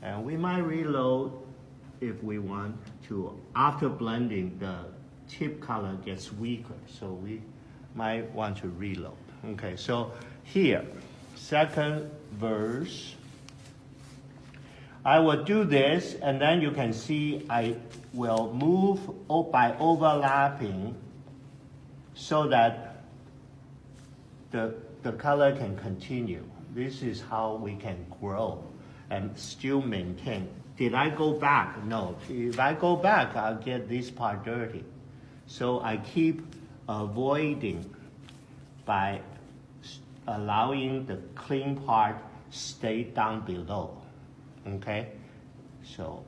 And we might reload if we want to. After blending, the tip color gets weaker, so we might want to reload. Okay, so here, second verse. I will do this, and then you can see I will move by overlapping so that the color can continue. This is how we can grow and still maintain. Did I go back? No. If I go back, I'll get this part dirty. So I keep avoiding by allowing the clean part stay down below. Okay? So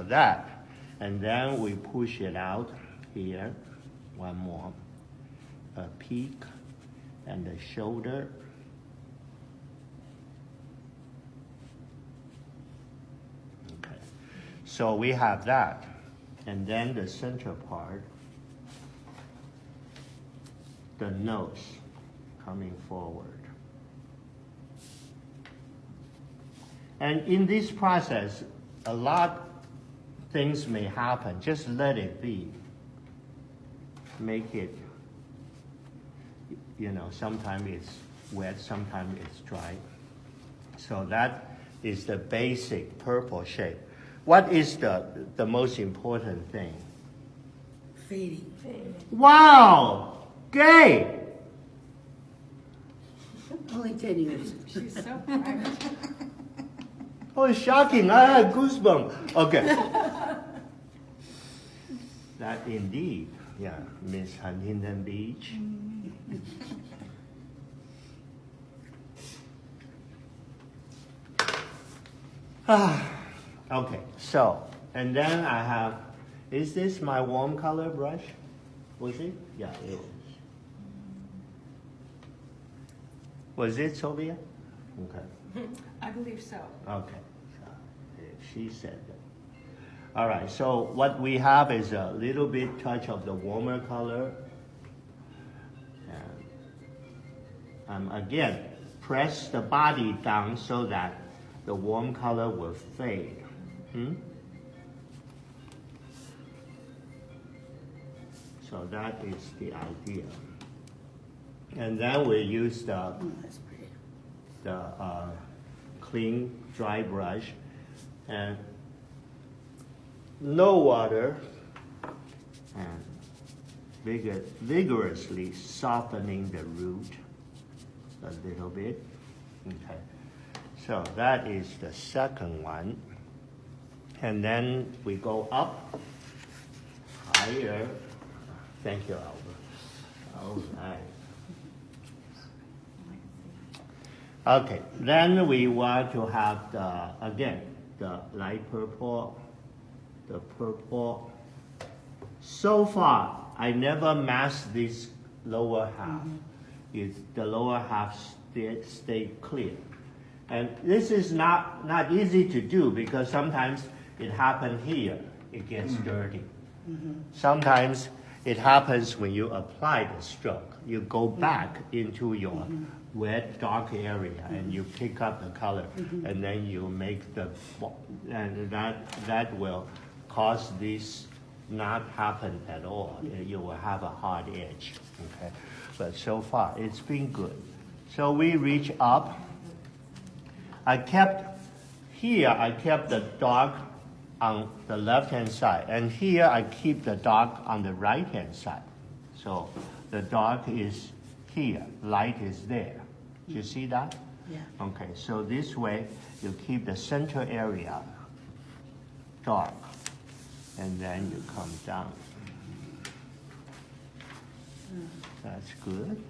that. And then we push it out here. One more. A peak and the shoulder. Okay. So we have that. And then the center part, the nose coming forward. And in this process, a lot things may happen. Just let it be. Make it, sometimes it's wet, sometimes it's dry. So that is the basic purple shape. What is the most important thing? Fading. Wow! Gay! Only 10 years. She's so private. Oh, shocking. I had goosebumps. Okay. That indeed. Yeah, Miss Huntington Beach. Okay, so, and then I have, is this my warm color brush? Was it? Yeah, it is. Was it, Sylvia? Okay. I believe so. Okay, so she said that. All right, so what we have is a little bit touch of the warmer color. And again, press the body down so that the warm color will fade. So that is the idea. And then we use the clean, dry brush and no water and vigorously softening the root a little bit. Okay, so that is the second one. And then we go up higher. Thank you, Albert. All right. Okay, then we want to have the light purple, the purple. So far, I never masked this lower half. The lower half stay clear. And this is not easy to do because sometimes it happens here, it gets dirty. Sometimes it happens when you apply the stroke. You go back into your wet, dark area and you pick up the color and then you make and that will cause this not happen at all. You will have a hard edge, okay? But so far, it's been good. So we reach up. I kept the dark on the left-hand side, and here I keep the dark on the right-hand side. So the dark is here, light is there. Do you see that? Yeah. Okay, so this way you keep the center area dark, and then you come down. That's good.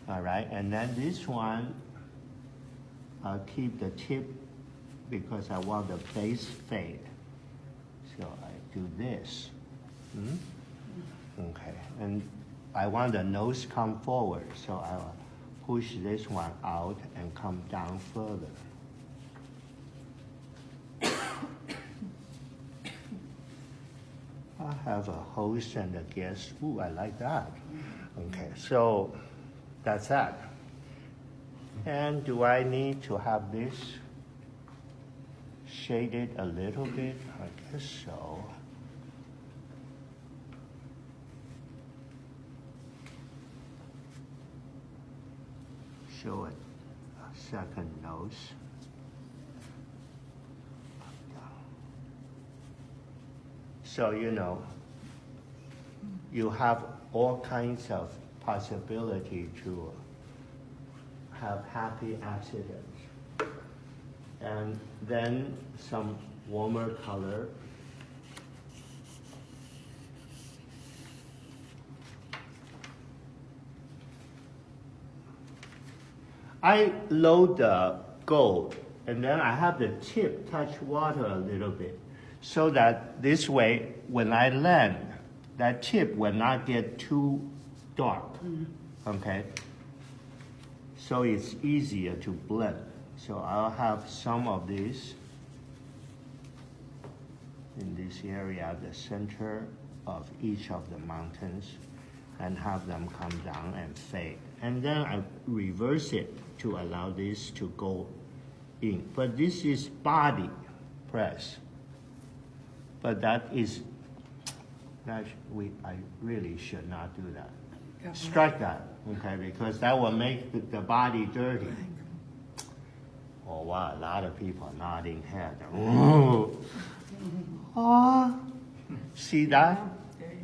All right, and then this one, I'll keep the tip because I want the base fade. So I do this. Okay, and I want the nose come forward, so I'll push this one out and come down further. I have a host and a guest. Ooh, I like that. Okay, so that's that. And do I need to have this shaded a little bit? I guess so. Show it a second nose. So, you have all kinds of possibility to have happy accidents. And then some warmer color. I load the gold, and then I have the tip touch water a little bit, so that this way, when I land, that tip will not get too dark, okay? So it's easier to blend. So I'll have some of this in this area, the center of each of the mountains, and have them come down and fade. And then I reverse it to allow this to go in. But this is body press. But I really should not do that. Strike that, okay, because that will make the body dirty. Oh wow, a lot of people are nodding head. Oh, see that?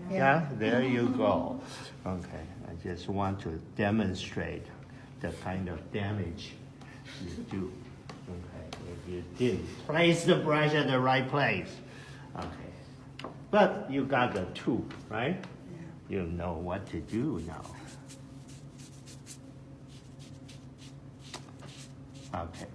Yeah, there you go. Okay, I just want to demonstrate the kind of damage you do. Okay, if you didn't place the brush at the right place. Okay, but you got the tool, right? Yeah. You know what to do now. Okay.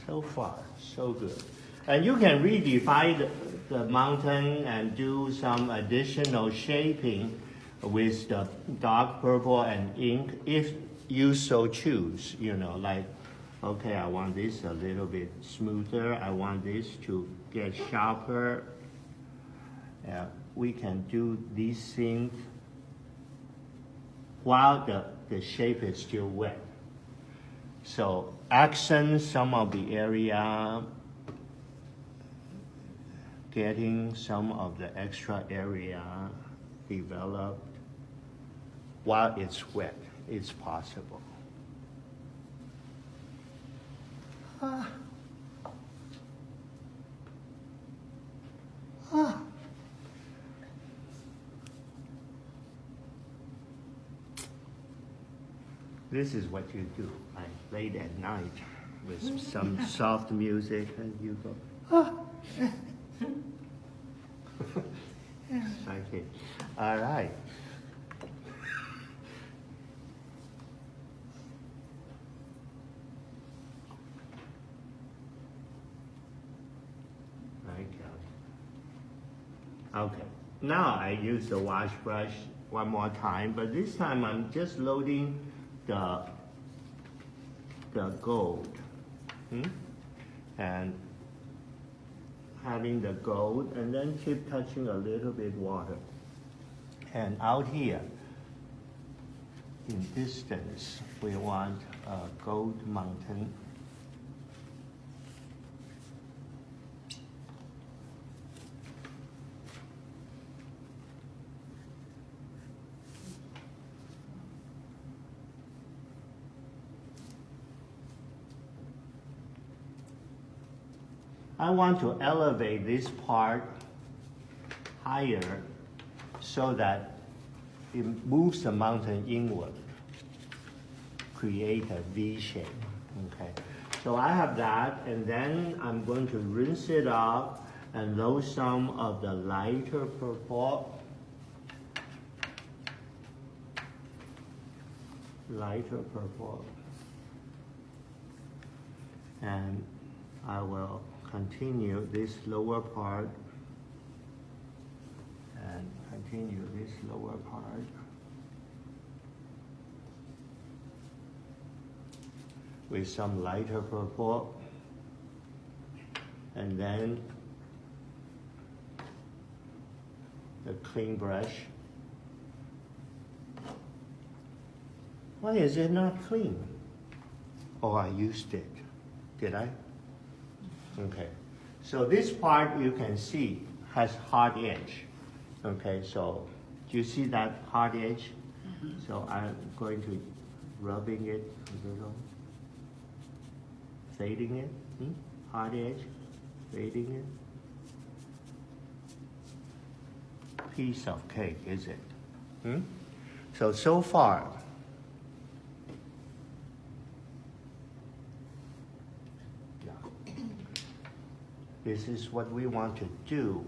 So far, so good. And you can redefine the mountain and do some additional shaping with the dark purple and ink if you so choose, like, okay, I want this a little bit smoother, I want this to get sharper. We can do these things while the shape is still wet. So accent some of the area, getting some of the extra area developed while it's wet. It's possible. This is what you do, like late at night with some soft music, and you go, Okay. All right. Okay. Now I use the wash brush one more time, but this time I'm just loading the gold, and having the gold, and then keep touching a little bit water. And out here, in distance, we want a gold mountain. I want to elevate this part higher so that it moves the mountain inward, create a V shape, okay? So I have that, and then I'm going to rinse it off and load some of the lighter purple. And I will continue this lower part and continue this lower part. With some lighter purple, and then the clean brush Why is it not clean? Oh, I used it. Did I? Okay. So this part you can see has hard edge. Okay, so do you see that hard edge? So I'm going to rubbing it a little, fading it, hard edge, fading it. Piece of cake, is it? So far, this is what we want to do